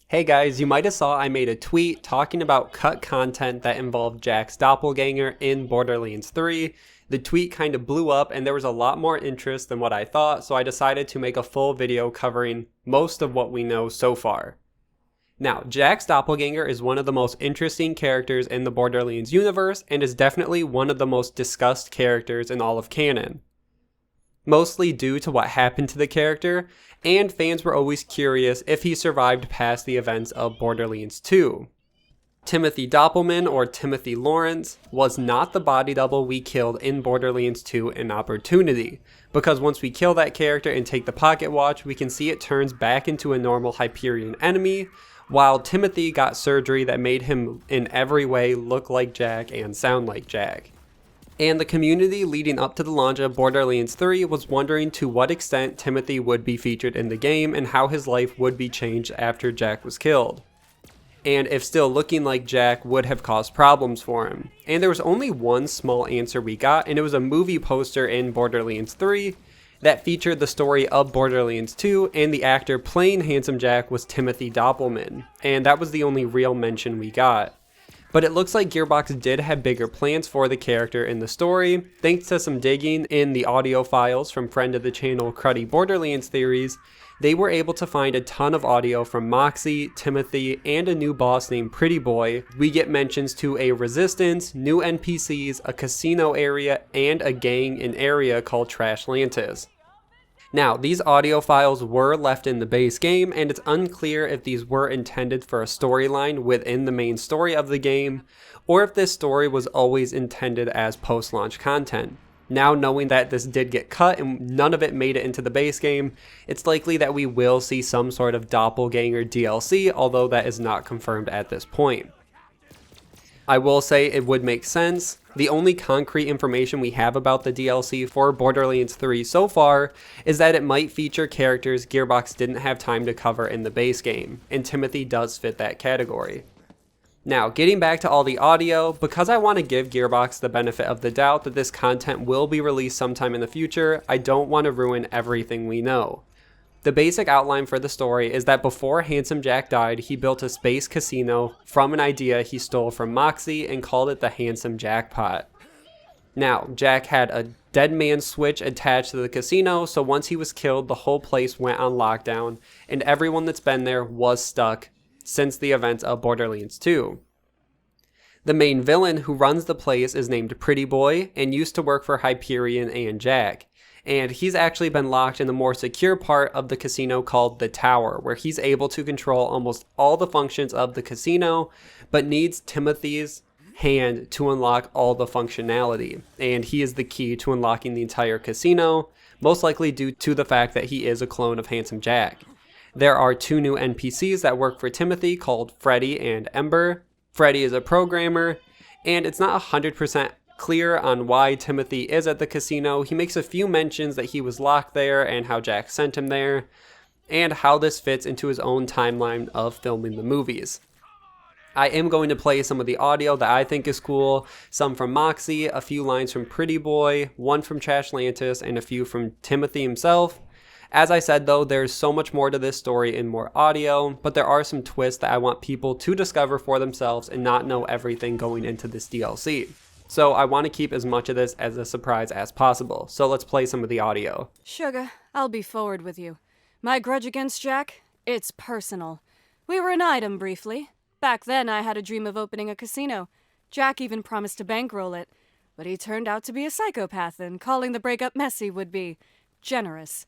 Hey guys, you might have saw I made a tweet talking about cut content that involved Jack's doppelganger in Borderlands 3. The tweet kind of blew up and there was a lot more interest than what I thought, so I decided to make a full video covering most of what we know so far. Now, Jack's doppelganger is one of the most interesting characters in the Borderlands universe and is definitely one of the most discussed characters in all of canon. Mostly due to what happened to the character, and fans were always curious if he survived past the events of Borderlands 2. Timothy Doppelman, or Timothy Lawrence, was not the body double we killed in Borderlands 2 in Opportunity, because once we kill that character and take the pocket watch, we can see it turns back into a normal Hyperion enemy, while Timothy got surgery that made him in every way look like Jack and sound like Jack. And the community leading up to the launch of Borderlands 3 was wondering to what extent Timothy would be featured in the game and how his life would be changed after Jack was killed. And if still looking like Jack would have caused problems for him. And there was only one small answer we got, and it was a movie poster in Borderlands 3 that featured the story of Borderlands 2, and the actor playing Handsome Jack was Timothy Doppelman. And that was the only real mention we got. But it looks like Gearbox did have bigger plans for the character in the story. Thanks to some digging in the audio files from friend of the channel Cruddy Borderlands Theories, they were able to find a ton of audio from Moxie, Timothy, and a new boss named Pretty Boy. We get mentions to a resistance, new NPCs, a casino area, and a gang in area called Trashlantis. Now, these audio files were left in the base game, and it's unclear if these were intended for a storyline within the main story of the game, or if this story was always intended as post-launch content. Now, knowing that this did get cut and none of it made it into the base game, it's likely that we will see some sort of Doppelgänger DLC, although that is not confirmed at this point. I will say it would make sense. The only concrete information we have about the DLC for Borderlands 3 so far is that it might feature characters Gearbox didn't have time to cover in the base game, and Timothy does fit that category. Now, getting back to all the audio, because I want to give Gearbox the benefit of the doubt that this content will be released sometime in the future, I don't want to ruin everything we know. The basic outline for the story is that before Handsome Jack died, he built a space casino from an idea he stole from Moxie and called it the Handsome Jackpot. Now, Jack had a dead man switch attached to the casino, so once he was killed, the whole place went on lockdown, and everyone that's been there was stuck since the events of Borderlands 2. The main villain who runs the place is named Pretty Boy and used to work for Hyperion and Jack. And he's actually been locked in the more secure part of the casino called the Tower, where he's able to control almost all the functions of the casino, but needs Timothy's hand to unlock all the functionality. And he is the key to unlocking the entire casino, most likely due to the fact that he is a clone of Handsome Jack. There are two new NPCs that work for Timothy called Freddy and Ember. Freddy is a programmer, and it's not 100% clear on why Timothy is at the casino. He makes a few mentions that he was locked there and how Jack sent him there, and how this fits into his own timeline of filming the movies. I am going to play some of the audio that I think is cool, some from Moxie, a few lines from Pretty Boy, one from Trashlantis, and a few from Timothy himself. As I said though, there's so much more to this story in more audio, but there are some twists that I want people to discover for themselves and not know everything going into this DLC. So I want to keep as much of this as a surprise as possible. So let's play some of the audio. Sugar, I'll be forward with you. My grudge against Jack? It's personal. We were an item briefly. Back then I had a dream of opening a casino. Jack even promised to bankroll it. But he turned out to be a psychopath, and calling the breakup messy would be generous.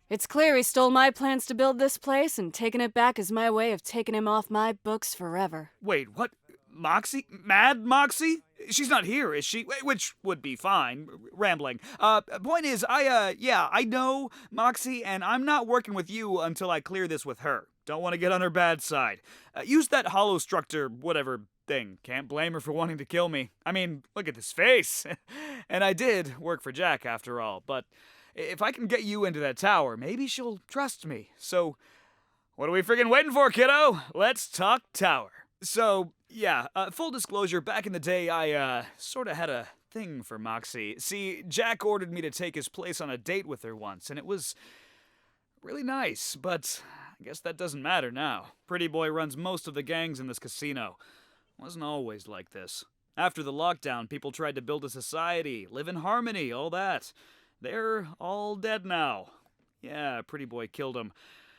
It's clear he stole my plans to build this place, and taking it back is my way of taking him off my books forever. Wait, what? Moxie? Mad Moxie? She's not here, is she? Which would be fine. Rambling. Point is, I know Moxie, and I'm not working with you until I clear this with her. Don't want to get on her bad side. Use that holostructor whatever thing. Can't blame her for wanting to kill me. I mean, look at this face. And I did work for Jack after all, but if I can get you into that tower, maybe she'll trust me. So, what are we friggin' waiting for, kiddo? Let's talk tower. So, yeah, full disclosure, back in the day, I, sorta had a thing for Moxie. See, Jack ordered me to take his place on a date with her once, and it was really nice, but I guess that doesn't matter now. Pretty Boy runs most of the gangs in this casino. Wasn't always like this. After the lockdown, people tried to build a society, live in harmony, all that. They're all dead now. Yeah, Pretty Boy killed him.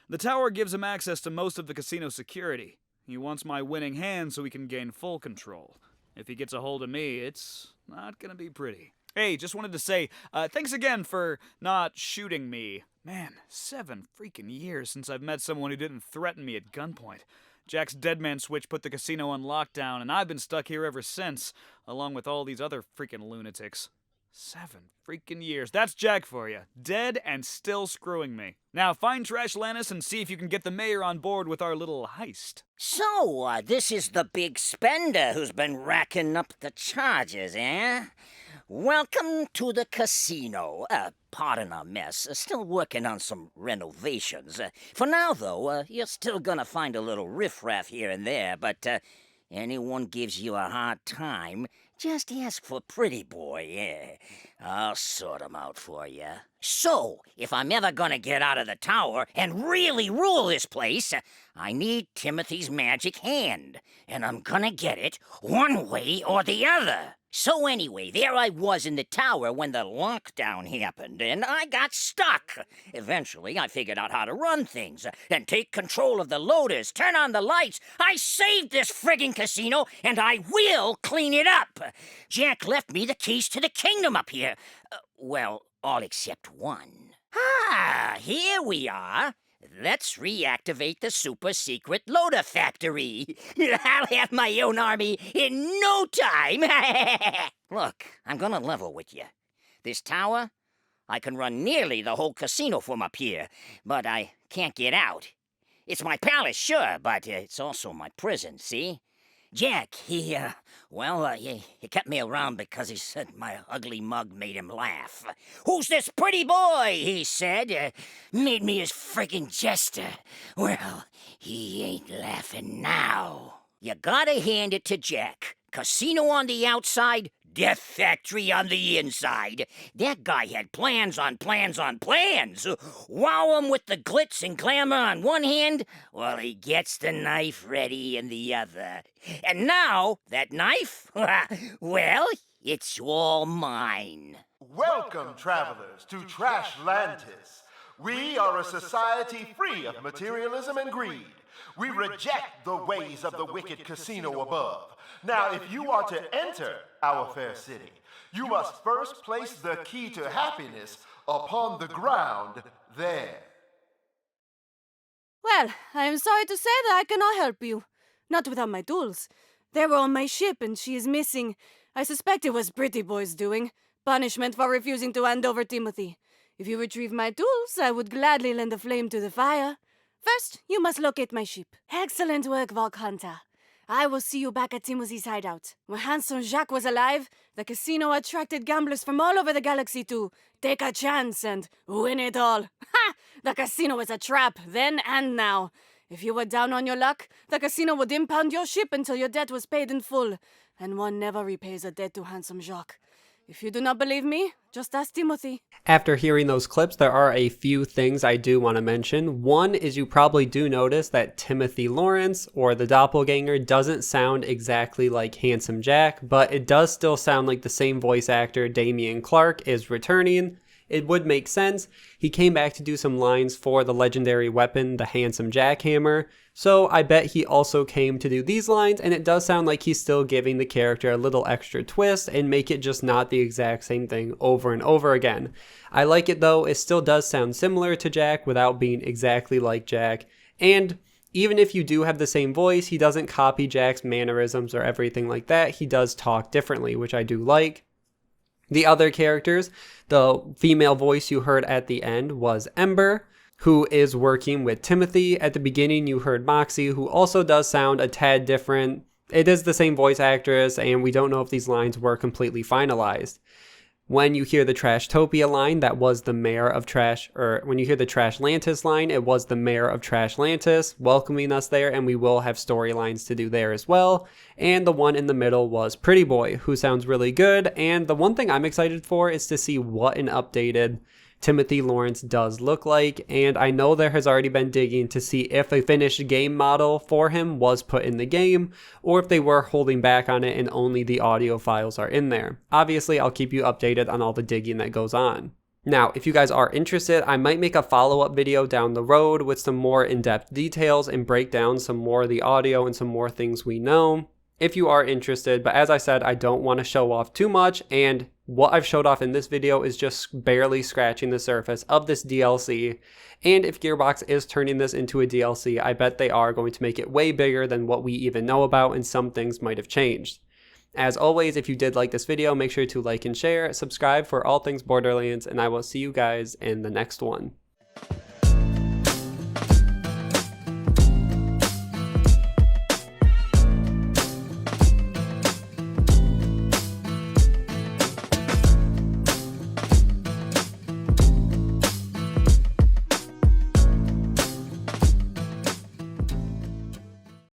The tower gives him access to most of the casino security. He wants my winning hand so he can gain full control. If he gets a hold of me, it's not gonna be pretty. Hey, just wanted to say, thanks again for not shooting me. Man, 7 freaking years since I've met someone who didn't threaten me at gunpoint. Jack's deadman switch put the casino on lockdown, and I've been stuck here ever since, along with all these other freaking lunatics. 7 freaking years. That's Jack for you. Dead and still screwing me. Now find Trashlantis and see if you can get the mayor on board with our little heist. So, this is the big spender who's been racking up the charges, eh? Welcome to the casino. Pardon our mess. Still working on some renovations. For now, though, you're still gonna find a little riffraff here and there, but anyone gives you a hard time, just ask for Pretty Boy, yeah. I'll sort him out for you. So, if I'm ever gonna get out of the tower and really rule this place, I need Timothy's magic hand, and I'm gonna get it one way or the other. So anyway, there I was in the tower when the lockdown happened, and I got stuck. Eventually, I figured out how to run things, and take control of the loaders, turn on the lights. I saved this friggin' casino, and I will clean it up. Jack left me the keys to the kingdom up here. Well, all except one. Ah, here we are. Let's reactivate the super-secret loader factory. I'll have my own army in no time. Look, I'm gonna level with you. This tower, I can run nearly the whole casino from up here, but I can't get out. It's my palace, sure, but it's also my prison, see? Jack, he kept me around because he said my ugly mug made him laugh. "Who's this pretty boy?" he said. Made me his friggin' jester. Well, he ain't laughing now. You gotta hand it to Jack. Casino on the outside, death factory on the inside. That guy had plans on plans on plans. Wow him with the glitz and glamour on one hand, while he gets the knife ready in the other. And now, that knife, well, it's all mine. Welcome, travelers, to Trashlantis. We are a society free of materialism and greed. We reject the ways of the wicked casino above. Now, if you are to enter our fair city, you must first place the key to happiness upon the ground there. Well, I am sorry to say that I cannot help you. Not without my tools. They were on my ship and she is missing. I suspect it was Pretty Boy's doing. Punishment for refusing to hand over Timothy. If you retrieve my tools, I would gladly lend a flame to the fire. First, you must locate my ship. Excellent work, Valk Hunter. I will see you back at Timothy's hideout. When handsome Jacques was alive, the casino attracted gamblers from all over the galaxy to take a chance and win it all. Ha! The casino is a trap, then and now. If you were down on your luck, the casino would impound your ship until your debt was paid in full. And one never repays a debt to handsome Jacques. If you do not believe me, just ask Timothy. After hearing those clips, there are a few things I do want to mention. One is you probably do notice that Timothy Lawrence, or the Doppelgänger, doesn't sound exactly like Handsome Jack, but it does still sound like the same voice actor, Damian Clark, is returning. It would make sense. He came back to do some lines for the legendary weapon, the Handsome Jackhammer. So I bet he also came to do these lines, and it does sound like he's still giving the character a little extra twist and make it just not the exact same thing over and over again. I like it though. It still does sound similar to Jack without being exactly like Jack. And even if you do have the same voice, he doesn't copy Jack's mannerisms or everything like that. He does talk differently, which I do like. The other characters, the female voice you heard at the end was Ember, who is working with Timothy. At the beginning, you heard Moxie, who also does sound a tad different. It is the same voice actress, and we don't know if these lines were completely finalized. When you hear the Trashtopia line, that was the mayor of Trash, or when you hear the Trashlantis line, it was the mayor of Trashlantis welcoming us there, and we will have storylines to do there as well. And the one in the middle was Pretty Boy, who sounds really good, and the one thing I'm excited for is to see what an updated Timothy Lawrence does look like, and I know there has already been digging to see if a finished game model for him was put in the game, or if they were holding back on it and only the audio files are in there. Obviously, I'll keep you updated on all the digging that goes on. Now, if you guys are interested, I might make a follow-up video down the road with some more in-depth details and break down some more of the audio and some more things we know, if you are interested. But as I said, I don't want to show off too much, and what I've showed off in this video is just barely scratching the surface of this DLC. And if Gearbox is turning this into a DLC, I bet they are going to make it way bigger than what we even know about, and some things might have changed. As always, if you did like this video, make sure to like and share, subscribe for all things Borderlands, and I will see you guys in the next one.